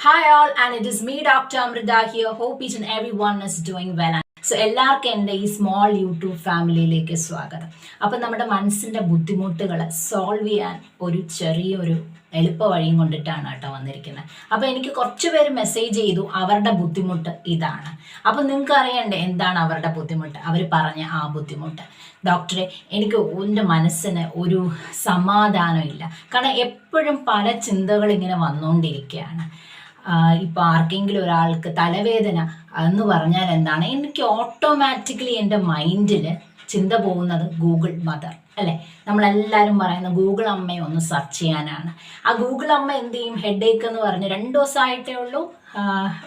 Hi all, and it is me, Dr. Amrita here. Hope each and everyone is doing well. So എല്ലാവർക്കും എൻ്റെ ഈ small YouTube ഫാമിലിയിലേക്ക് സ്വാഗതം. അപ്പം നമ്മുടെ മനസ്സിൻ്റെ ബുദ്ധിമുട്ടുകൾ സോൾവ് ചെയ്യാൻ ഒരു ചെറിയൊരു എളുപ്പ വഴിയും കൊണ്ടിട്ടാണ് കേട്ടോ വന്നിരിക്കുന്നത്. അപ്പോൾ എനിക്ക് കുറച്ച് പേര് മെസ്സേജ് ചെയ്തു അവരുടെ ബുദ്ധിമുട്ട് ഇതാണ്. അപ്പം നിങ്ങൾക്ക് അറിയണ്ടേ എന്താണ് അവരുടെ ബുദ്ധിമുട്ട്? അവർ പറഞ്ഞ ആ ബുദ്ധിമുട്ട്, ഡോക്ടറെ എനിക്ക് എൻ്റെ മനസ്സിന് ഒരു സമാധാനമില്ല, കാരണം എപ്പോഴും പല ചിന്തകൾ ഇങ്ങനെ വന്നുകൊണ്ടിരിക്കുകയാണ്. ഇപ്പോൾ ആർക്കെങ്കിലും ഒരാൾക്ക് തലവേദന എന്ന് പറഞ്ഞാൽ എന്താണ്, എനിക്ക് ഓട്ടോമാറ്റിക്കലി എൻ്റെ മൈൻഡിൽ ചിന്ത പോകുന്നത് ഗൂഗിൾ മദർ അല്ലേ. നമ്മളെല്ലാവരും പറയുന്ന ഗൂഗിൾ അമ്മയെ ഒന്ന് സെർച്ച് ചെയ്യാനാണ്. ആ ഗൂഗിൾ അമ്മ എന്ത് ചെയ്യും, ഹെഡേക്ക് എന്ന് പറഞ്ഞ് 2 ദിവസമായിട്ടേ ഉള്ളൂ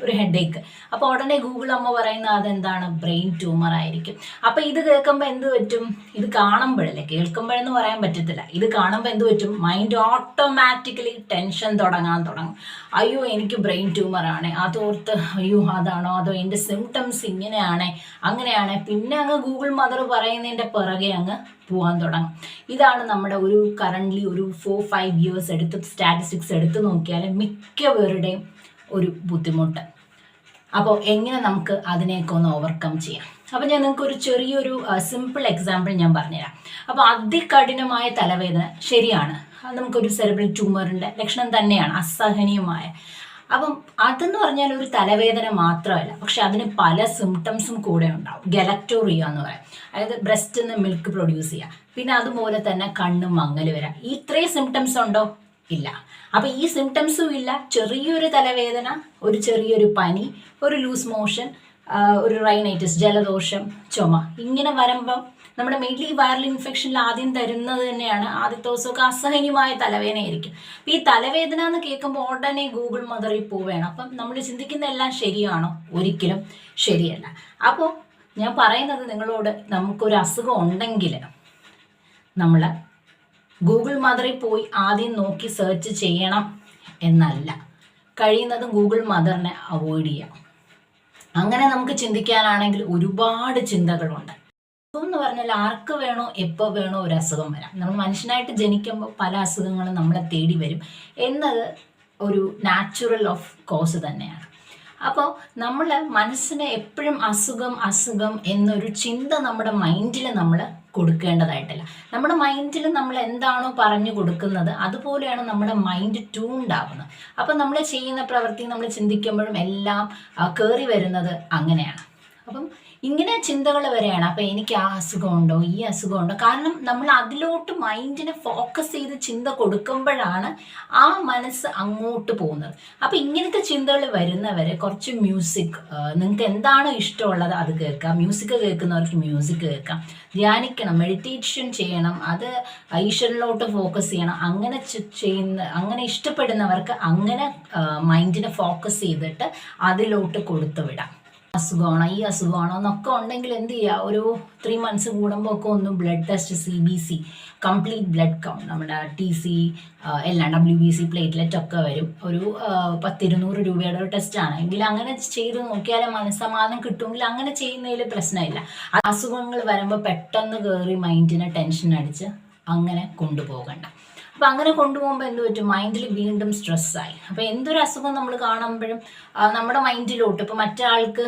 ഒരു ഹെഡേക്ക്. അപ്പോൾ ഉടനെ ഗൂഗിൾ അമ്മ പറയുന്നത് അതെന്താണ്, ബ്രെയിൻ ട്യൂമർ ആയിരിക്കും. അപ്പോൾ ഇത് കേൾക്കുമ്പോൾ എന്ത് പറ്റും, ഇത് കാണുമ്പോഴല്ലേ, കേൾക്കുമ്പോഴെന്ന് പറയാൻ പറ്റത്തില്ല, ഇത് കാണുമ്പോൾ എന്ത് പറ്റും, മൈൻഡ് ഓട്ടോമാറ്റിക്കലി ടെൻഷൻ തുടങ്ങും. അയ്യോ എനിക്ക് ബ്രെയിൻ ട്യൂമർ ആണ്, അതോർത്ത് അയ്യോ അതാണോ, അതോ എൻ്റെ സിംറ്റംസ് ഇങ്ങനെയാണേ അങ്ങനെയാണേ, പിന്നെ അങ്ങ് ഗൂഗിൾ മദർ പറയുന്നതിൻ്റെ പിറകെ അങ്ങ് പോകാൻ തുടങ്ങും. ഇതാണ് നമ്മുടെ ഒരു കറൻ്റ്ലി ഒരു 4-5 ഇയേഴ്സ് എടുത്ത് സ്റ്റാറ്റിസ്റ്റിക്സ് എടുത്ത് നോക്കിയാൽ മിക്കവരുടെയും ഒരു ബുദ്ധിമുട്ട്. അപ്പോൾ എങ്ങനെ നമുക്ക് അതിനെയൊക്കെ ഒന്ന് ഓവർകം ചെയ്യാം? അപ്പോൾ ഞാൻ നിങ്ങൾക്ക് ഒരു ചെറിയൊരു സിമ്പിൾ എക്സാമ്പിൾ ഞാൻ പറഞ്ഞുതരാം. അപ്പോൾ അതികഠിനമായ തലവേദന ശരിയാണ്, നമുക്കൊരു സെറിബ്രൽ ട്യൂമറിൻ്റെ ലക്ഷണം തന്നെയാണ്, അസഹനീയമായ. അപ്പം അതെന്ന് പറഞ്ഞാൽ ഒരു തലവേദന മാത്രമല്ല, പക്ഷെ അതിന് പല സിംറ്റംസും കൂടെ ഉണ്ടാവും. ഗലക്ടോറിയ എന്ന് പറയാം, അതായത് ബ്രസ്റ്റിൽ നിന്ന് മിൽക്ക് പ്രൊഡ്യൂസ് ചെയ്യുക, പിന്നെ അതുപോലെ തന്നെ കണ്ണും മങ്ങൽ വരാം. ഇത്രയും സിംറ്റംസ് ഉണ്ടോ? ഇല്ല. അപ്പം ഈ സിംറ്റംസും ഇല്ല, ചെറിയൊരു തലവേദന, ഒരു ചെറിയൊരു പനി, ഒരു ലൂസ് മോഷൻ, ഒരു റൈനൈറ്റിസ് ജലദോഷം, ചുമ, ഇങ്ങനെ വരുമ്പം നമ്മുടെ മെയിൻലി വൈറൽ ഇൻഫെക്ഷനിൽ ആദ്യം തരുന്നത് തന്നെയാണ് ആദ്യത്തെ ദിവസമൊക്കെ അസഹനീയമായ തലവേദനയായിരിക്കും. അപ്പം ഈ തലവേദന എന്ന് കേൾക്കുമ്പോൾ ഉടനെ ഗൂഗിൾ മദറിൽ പോവുകയാണ്. അപ്പം നമ്മൾ ചിന്തിക്കുന്ന എല്ലാം ശരിയാണോ? ഒരിക്കലും ശരിയല്ല. അപ്പോൾ ഞാൻ പറയുന്നത് നിങ്ങളോട്, നമുക്കൊരു അസുഖം ഉണ്ടെങ്കിൽ നമ്മൾ ഗൂഗിൾ മദറിൽ പോയി ആദ്യം നോക്കി സെർച്ച് ചെയ്യണം എന്നല്ല, കഴിയുന്നതും ഗൂഗിൾ മദറിനെ അവോയ്ഡ് ചെയ്യാം. അങ്ങനെ നമുക്ക് ചിന്തിക്കാനാണെങ്കിൽ ഒരുപാട് ചിന്തകളുണ്ട്. എന്ന് പറഞ്ഞാൽ ആർക്ക് വേണോ എപ്പോൾ വേണോ ഒരു അസുഖം വരാം. നമ്മൾ മനുഷ്യനായിട്ട് ജനിക്കുമ്പോൾ പല അസുഖങ്ങളും നമ്മളെ തേടി വരും എന്നത് ഒരു നാച്ചുറൽ ഓഫ് കോസ് തന്നെയാണ്. അപ്പോൾ നമ്മൾ മനസ്സിന് എപ്പോഴും അസുഖം എന്നൊരു ചിന്ത നമ്മുടെ മൈൻഡിൽ നമ്മൾ കൊടുക്കേണ്ടതായിട്ടില്ല. നമ്മുടെ മൈൻഡിൽ നമ്മൾ എന്താണോ പറഞ്ഞു കൊടുക്കുന്നത് അതുപോലെയാണ് നമ്മുടെ മൈൻഡ് ട്യൂൺഡ് ആവുന്നത്. അപ്പം നമ്മൾ ചെയ്യുന്ന പ്രവൃത്തി, നമ്മൾ ചിന്തിക്കുമ്പോഴും എല്ലാം കയറി വരുന്നത് അങ്ങനെയാണ്. അപ്പം ഇങ്ങനെ ചിന്തകൾ വരെയാണ്. അപ്പം എനിക്ക് ആ അസുഖമുണ്ടോ, ഈ അസുഖമുണ്ടോ, കാരണം നമ്മൾ അതിലോട്ട് മൈൻഡിനെ ഫോക്കസ് ചെയ്ത് ചിന്ത കൊടുക്കുമ്പോഴാണ് ആ മനസ്സ് അങ്ങോട്ട് പോകുന്നത്. അപ്പം ഇങ്ങനത്തെ ചിന്തകൾ വരുന്നവരെ കുറച്ച് മ്യൂസിക്, നിങ്ങൾക്ക് എന്താണോ ഇഷ്ടമുള്ളത് അത് കേൾക്കാം. മ്യൂസിക് കേൾക്കുന്നവർക്ക് മ്യൂസിക് കേൾക്കാം, ധ്യാനിക്കണം, മെഡിറ്റേഷൻ ചെയ്യണം, അത് ഈശ്വരനിലോട്ട് ഫോക്കസ് ചെയ്യണം. അങ്ങനെ ഇഷ്ടപ്പെടുന്നവർക്ക് അങ്ങനെ മൈൻഡിനെ ഫോക്കസ് ചെയ്തിട്ട് അതിലോട്ട് കൊടുത്തു വിടാം. അസുഖമാണോ, ഈ അസുഖമാണോ എന്നൊക്കെ ഉണ്ടെങ്കിൽ എന്ത് ചെയ്യുക, ഒരു 3 months കൂടുമ്പോൾ ഒക്കെ ഒന്ന് blood test, CBC complete blood count, നമ്മുടെ TC എല്ലാം, WBC പ്ലേറ്റ്ലെറ്റ് ഒക്കെ വരും. ഒരു 10-200 രൂപയുടെ ഒരു ടെസ്റ്റാണ് എങ്കിൽ അങ്ങനെ ചെയ്ത് നോക്കിയാൽ മനസ്സമാധാനം കിട്ടുമെങ്കിൽ അങ്ങനെ ചെയ്യുന്നതിൽ പ്രശ്നമില്ല. അസുഖങ്ങൾ വരുമ്പോൾ പെട്ടെന്ന് കയറി മൈൻഡിനെ ടെൻഷൻ അടിച്ച് അങ്ങനെ കൊണ്ടുപോകണ്ട. അപ്പം അങ്ങനെ കൊണ്ടുപോകുമ്പോൾ എന്ത് പറ്റും, മൈൻഡിൽ വീണ്ടും സ്ട്രെസ്സായി. അപ്പോൾ എന്തൊരു അസുഖം നമ്മൾ കാണുമ്പോഴും നമ്മുടെ മൈൻഡിലോട്ട്, ഇപ്പോൾ മറ്റൊരാൾക്ക്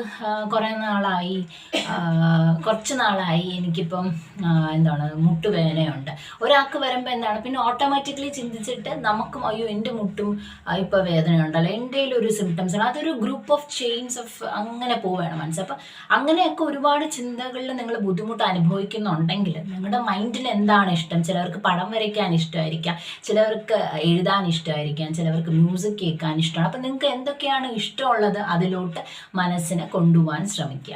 കുറച്ച് നാളായി എനിക്കിപ്പം എന്താണ് മുട്ടുവേദനയുണ്ട്, ഒരാൾക്ക് വരുമ്പോൾ എന്താണ്, പിന്നെ ഓട്ടോമാറ്റിക്കലി ചിന്തിച്ചിട്ട് നമുക്കും അയ്യോ എൻ്റെ മുട്ടും ഇപ്പോൾ വേദനയുണ്ടല്ലോ, എൻ്റെ ഒരു സിംറ്റംസ് ആണ്, അതൊരു ഗ്രൂപ്പ് ഓഫ് ചെയിൻസ് ഓഫ് അങ്ങനെ പോവുകയാണ് മനസ്സ്. അപ്പം അങ്ങനെയൊക്കെ ഒരുപാട് ചിന്തകളിൽ നിങ്ങൾ ബുദ്ധിമുട്ട് അനുഭവിക്കുന്നുണ്ടെങ്കിൽ നിങ്ങളുടെ മൈൻഡിൽ എന്താണ് ഇഷ്ടം, ചിലവർക്ക് പടം വരയ്ക്കാൻ ഇഷ്ടമായിരിക്കാം, ചിലവർക്ക് എഴുതാൻ ഇഷ്ടമായിരിക്കാം, ചിലവർക്ക് മ്യൂസിക് കേൾക്കാൻ ഇഷ്ടമാണ്. അപ്പം നിങ്ങൾക്ക് എന്തൊക്കെയാണ് ഇഷ്ടമുള്ളത് അതിലോട്ട് മനസ്സിനെ കൊണ്ടുപോകാൻ ശ്രമിക്കുക.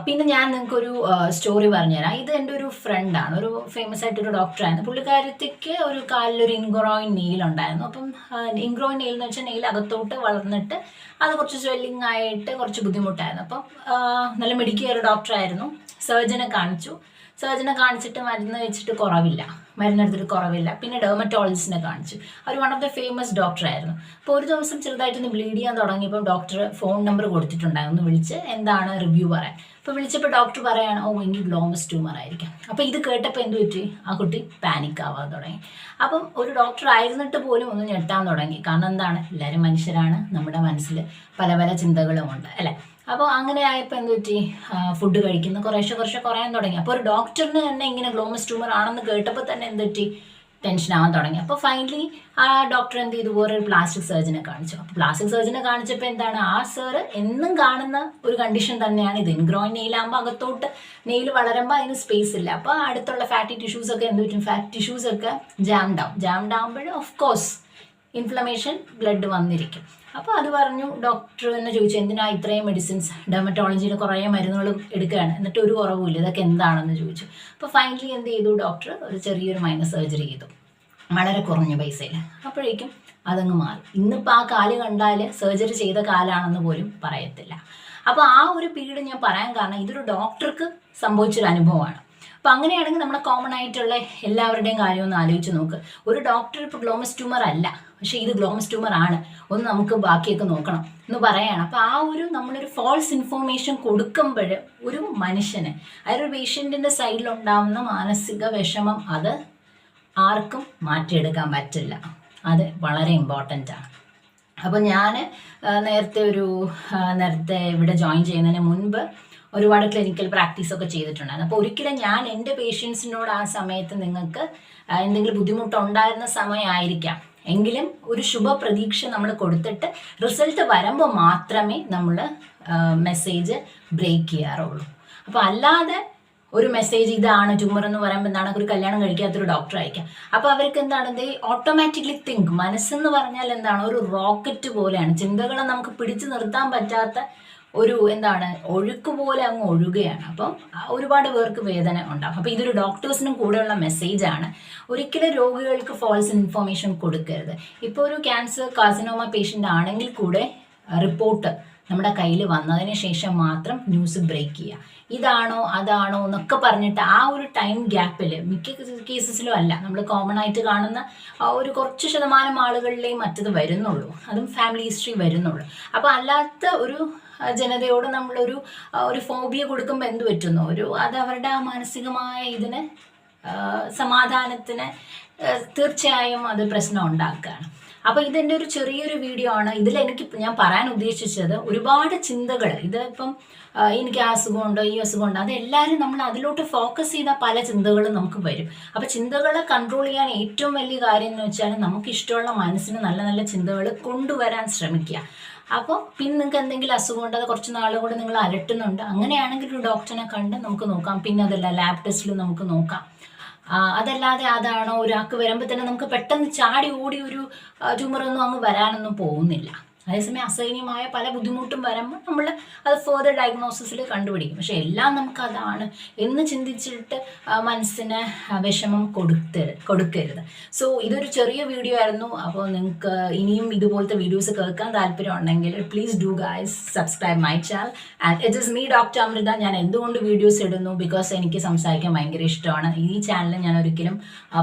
പിന്നെ ഞാൻ നിങ്ങൾക്കൊരു സ്റ്റോറി പറഞ്ഞുതരാം. ഇത് എൻ്റെ ഒരു ഫ്രണ്ടാണ്, ഒരു ഫേമസ് ആയിട്ടൊരു ഡോക്ടറായിരുന്നു. പുള്ളിക്കാരത്തേക്ക് ഒരു കാലിലൊരു ഇൻഗ്രോയിൻ നെയിൽ ഉണ്ടായിരുന്നു. അപ്പം ഇൻഗ്രോയിൻ നെയിൽ എന്ന് വെച്ചാൽ നെയിൽ അകത്തോട്ട് വളർന്നിട്ട് അത് കുറച്ച് സ്വെല്ലിംഗ് ആയിട്ട് കുറച്ച് ബുദ്ധിമുട്ടായിരുന്നു. അപ്പം നല്ല മിടുക്കിയ ഒരു ഡോക്ടറായിരുന്നു. സർജനെ കാണിച്ചു. സർജനെ കാണിച്ചിട്ട് മരുന്ന് വെച്ചിട്ട് കുറവില്ല, മരുന്നെടുത്തിട്ട് കുറവില്ല. പിന്നെ ഡെർമറ്റോളജിസ്റ്റിനെ കാണിച്ചു. അവർ വൺ ഓഫ് ദ ഫേമസ് ഡോക്ടറായിരുന്നു. അപ്പോൾ ഒരു ദിവസം ചെറുതായിട്ടൊന്ന് ബ്ലീഡ് ചെയ്യാൻ തുടങ്ങിയപ്പോൾ ഡോക്ടർ ഫോൺ നമ്പർ കൊടുത്തിട്ടുണ്ടായിരുന്നു, വിളിച്ച് എന്താണ് റിവ്യൂ പറയാൻ. അപ്പോൾ വിളിച്ചപ്പോൾ ഡോക്ടർ പറയാണ്, ഓ എനിക്ക് ഗ്ലോമസ് ട്യൂമർ ആയിരിക്കാം. അപ്പോൾ ഇത് കേട്ടപ്പോൾ എന്ത് പറ്റി, ആ കുട്ടി പാനിക് ആവാൻ തുടങ്ങി. അപ്പം ഒരു ഡോക്ടർ ആയിരുന്നിട്ട് പോലും ഒന്ന് ഞെട്ടാൻ തുടങ്ങി. കാരണം എന്താണ്, എല്ലാവരും മനുഷ്യരാണ്, നമ്മുടെ മനസ്സിൽ പല പല ചിന്തകളുമുണ്ട് അല്ലേ. അപ്പോൾ അങ്ങനെ ആയപ്പോൾ എന്ത് പറ്റി, ഫുഡ് കഴിക്കുന്ന കുറേശ്ശെ കുറയാൻ തുടങ്ങി. അപ്പോൾ ഒരു ഡോക്ടറിന് തന്നെ ഇങ്ങനെ ഗ്ലോമസ് ട്യൂമർ ആണെന്ന് കേട്ടപ്പോൾ തന്നെ എന്ത് പറ്റി, ടെൻഷൻ ആവാൻ തുടങ്ങി. അപ്പോൾ ഫൈനലി ആ ഡോക്ടർ എന്ത് ചെയ്തു, വേറെ ഒരു പ്ലാസ്റ്റിക് സർജനെ കാണിച്ചു. അപ്പോൾ പ്ലാസ്റ്റിക് സർജനെ കാണിച്ചപ്പോൾ എന്താണ്, ആ സാറ് എന്നും കാണുന്ന ഒരു കണ്ടീഷൻ തന്നെയാണ് ഇത്. ഇൻഗ്രോയിൻ നെയിലാകുമ്പോൾ അകത്തോട്ട് നെയിൽ വളരുമ്പോൾ അതിന് സ്പേസ് ഇല്ല. അപ്പോൾ അടുത്തുള്ള ഫാറ്റി ടിഷ്യൂസ് ഒക്കെ എന്ത് പറ്റും, ഫാറ്റ് ടിഷ്യൂസ് ഒക്കെ ജാംഡ് ആകുമ്പോൾ ഓഫ് കോഴ്സ് ഇൻഫ്ലമേഷൻ, ബ്ലഡ് വന്നിരിക്കും. അപ്പോൾ അത് പറഞ്ഞു. ഡോക്ടർ തന്നെ ചോദിച്ചു, എന്തിനാ ഇത്രയും മെഡിസിൻസ്, ഡെർമറ്റോളജിയിൽ കുറേ മരുന്നുകൾ എടുക്കുകയാണ്, എന്നിട്ട് ഒരു കുറവുമില്ല, ഇതൊക്കെ എന്താണെന്ന് ചോദിച്ചു. അപ്പോൾ ഫൈനലി എന്ത് ചെയ്തു, ഡോക്ടർ ഒരു ചെറിയൊരു മൈനർ സർജറി ചെയ്തു, വളരെ കുറഞ്ഞ പൈസയിൽ. അപ്പോഴേക്കും അതങ്ങ് മാറി. ഇന്നിപ്പോൾ ആ കാല് കണ്ടാൽ സർജറി ചെയ്ത കാലാണെന്ന് പോലും പറയത്തില്ല. അപ്പോൾ ആ ഒരു പീരീഡ് ഞാൻ പറയാൻ കാരണം ഇതൊരു ഡോക്ടർക്ക് സംഭവിച്ചൊരു അനുഭവമാണ്. അപ്പോൾ അങ്ങനെയാണെങ്കിൽ നമ്മുടെ കോമൺ ആയിട്ടുള്ള എല്ലാവരുടെയും കാര്യം ഒന്ന് ആലോചിച്ച് നോക്ക്. ഒരു ഡോക്ടർ ഇപ്പോൾ ഗ്ലോമസ് ട്യൂമർ അല്ല, പക്ഷേ ഇത് ഗ്ലോമസ് ട്യൂമർ ആണ്, ഒന്ന് നമുക്ക് ബാക്കിയൊക്കെ നോക്കണം എന്ന് പറയാണ്. അപ്പോൾ ആ ഒരു നമ്മളൊരു ഫോൾസ് ഇൻഫോർമേഷൻ കൊടുക്കുമ്പോൾ ഒരു മനുഷ്യന്, അതൊരു പേഷ്യൻറ്റിൻ്റെ സൈഡിലുണ്ടാകുന്ന മാനസിക വിഷമം അത് ആർക്കും മാറ്റിയെടുക്കാൻ പറ്റില്ല. അത് വളരെ ഇമ്പോർട്ടൻ്റ് ആണ്. അപ്പോൾ ഞാൻ നേരത്തെ ഇവിടെ ജോയിൻ ചെയ്യുന്നതിന് മുൻപ് ഒരുപാട് ക്ലിനിക്കൽ പ്രാക്ടീസൊക്കെ ചെയ്തിട്ടുണ്ടായിരുന്നു. അപ്പോൾ ഒരിക്കലും ഞാൻ എൻ്റെ പേഷ്യൻസിനോട് ആ സമയത്ത് നിങ്ങൾക്ക് എന്തെങ്കിലും ബുദ്ധിമുട്ടുണ്ടായിരുന്ന സമയമായിരിക്കാം, എങ്കിലും ഒരു ശുഭപ്രതീക്ഷ നമ്മൾ കൊടുത്തിട്ട് റിസൾട്ട് വരുമ്പോൾ മാത്രമേ നമ്മൾ മെസ്സേജ് ബ്രേക്ക് ചെയ്യാറുള്ളൂ. അപ്പോൾ അല്ലാതെ ഒരു മെസ്സേജ് ഇതാണ് ട്യൂമർ എന്ന് പറയുമ്പോൾ എന്താണ്, ഒരു കല്യാണം കഴിക്കാത്തൊരു ഡോക്ടർ ആയിരിക്കാം. അപ്പോൾ അവർക്ക് എന്താണ്, ഇത് ഓട്ടോമാറ്റിക്കലി തിങ്ക്, മനസ്സെന്ന് പറഞ്ഞാൽ എന്താണ്, ഒരു റോക്കറ്റ് പോലെയാണ്. ചിന്തകളെ നമുക്ക് പിടിച്ചു നിർത്താൻ പറ്റാത്ത ഒരു ഒഴുക്ക് പോലെ അങ്ങ് ഒഴുകുകയാണ്. അപ്പം ഒരുപാട് പേർക്ക് വേദന ഉണ്ടാകും. അപ്പോൾ ഇതൊരു ഡോക്ടേഴ്സിനും കൂടെയുള്ള മെസ്സേജാണ്. ഒരിക്കലും രോഗികൾക്ക് ഫോൾസ് ഇൻഫോർമേഷൻ കൊടുക്കരുത്. ഇപ്പോൾ ഒരു ക്യാൻസർ കാർസിനോമ പേഷ്യൻ്റ് ആണെങ്കിൽ കൂടെ റിപ്പോർട്ട് നമ്മുടെ കയ്യിൽ വന്നതിന് ശേഷം മാത്രം ന്യൂസ് ബ്രേക്ക് ചെയ്യുക. ഇതാണോ അതാണോ എന്നൊക്കെ പറഞ്ഞിട്ട് ആ ഒരു ടൈം ഗ്യാപ്പിൽ, മിക്ക കേസസിലും അല്ല, നമ്മൾ കോമൺ ആയിട്ട് കാണുന്ന ഒരു കുറച്ച് ശതമാനം ആളുകളിലേയും മറ്റത് വരുന്നുള്ളൂ, അതും ഫാമിലി ഹിസ്റ്ററി വരുന്നുള്ളൂ. അപ്പോൾ അല്ലാത്ത ഒരു ജനതയോട് നമ്മളൊരു ഫോബിയ കൊടുക്കുമ്പോൾ എന്ത് പറ്റുന്നു, അത് അവരുടെ ആ മാനസികമായ ഇതിന് സമാധാനത്തിന് തീർച്ചയായും അത് പ്രശ്നം ഉണ്ടാക്കുകയാണ്. അപ്പോൾ ഇതെൻ്റെ ഒരു ചെറിയൊരു വീഡിയോ ആണ്. ഞാൻ പറയാൻ ഉദ്ദേശിച്ചത് ഒരുപാട് ചിന്തകൾ, ഇതിപ്പം എനിക്ക് ആ അസുഖമുണ്ടോ ഈ അസുഖമുണ്ടോ, അതെല്ലാവരും നമ്മൾ അതിലോട്ട് ഫോക്കസ് ചെയ്താൽ പല ചിന്തകളും നമുക്ക് വരും. അപ്പോൾ ചിന്തകളെ കൺട്രോൾ ചെയ്യാൻ ഏറ്റവും വലിയ കാര്യം എന്ന് വെച്ചാൽ നമുക്ക് ഇഷ്ടമുള്ള മനസ്സിന് നല്ല നല്ല ചിന്തകൾ കൊണ്ടുവരാൻ ശ്രമിക്കുക. അപ്പോൾ പിന്നെ നിങ്ങൾക്ക് എന്തെങ്കിലും അസുഖമുണ്ട്, അത് കുറച്ച് നാളും കൂടെ നിങ്ങൾ അലട്ടുന്നുണ്ട്, അങ്ങനെയാണെങ്കിൽ ഒരു ഡോക്ടറിനെ കണ്ട് നമുക്ക് നോക്കാം. പിന്നെ അതല്ല, ലാബ് ടെസ്റ്റിൽ നമുക്ക് നോക്കാം. അതല്ലാതെ അതാണോ, ഒരാൾക്ക് വരുമ്പോൾ തന്നെ നമുക്ക് പെട്ടെന്ന് ചാടി ഓടി ഒരു ട്യൂമറൊന്നും അങ്ങ് വരാനൊന്നും പോകുന്നില്ല. അതേസമയം അസഹനീയമായ പല ബുദ്ധിമുട്ടും വരുമ്പോൾ നമ്മൾ അത് ഫെർദർ ഡയഗ്നോസിസിൽ കണ്ടുപിടിക്കും. പക്ഷെ എല്ലാം നമുക്കതാണ് എന്ന് ചിന്തിച്ചിട്ട് മനസ്സിന് വിഷമം കൊടുക്കരുത്. സോ ഇതൊരു ചെറിയ വീഡിയോ ആയിരുന്നു. അപ്പോൾ നിങ്ങൾക്ക് ഇനിയും ഇതുപോലത്തെ വീഡിയോസ് കേൾക്കാൻ താല്പര്യം ഉണ്ടെങ്കിൽ please do guys subscribe my channel. And it is me doctor Amrita. ഞാൻ എന്തുകൊണ്ട് വീഡിയോസ് ഇടുന്നു, ബിക്കോസ് എനിക്ക് സംസാരിക്കാൻ ഭയങ്കര ഇഷ്ടമാണ്. ഈ ചാനൽ ഞാൻ ഒരിക്കലും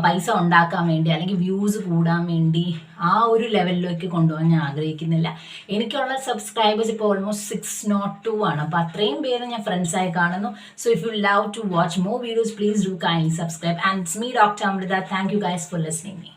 പൈസ ഉണ്ടാക്കാൻ വേണ്ടി അല്ലെങ്കിൽ വ്യൂസ് കൂടാൻ വേണ്ടി ആ ഒരു ലെവലിലേക്ക് കൊണ്ടുപോകാൻ ഞാൻ ആഗ്രഹിക്കുന്നില്ല. എനിക്കുള്ള സബ്സ്ക്രൈബേഴ്സ് ഇപ്പോൾ ഓൾമോസ്റ്റ് 602 ആണ്. അപ്പോൾ അത്രയും പേര് ഞാൻ ഫ്രണ്ട്സായി കാണുന്നു. So if you love to watch more videos, please do kindly subscribe. And it's me doctor Amrita. Thank you guys for listening me.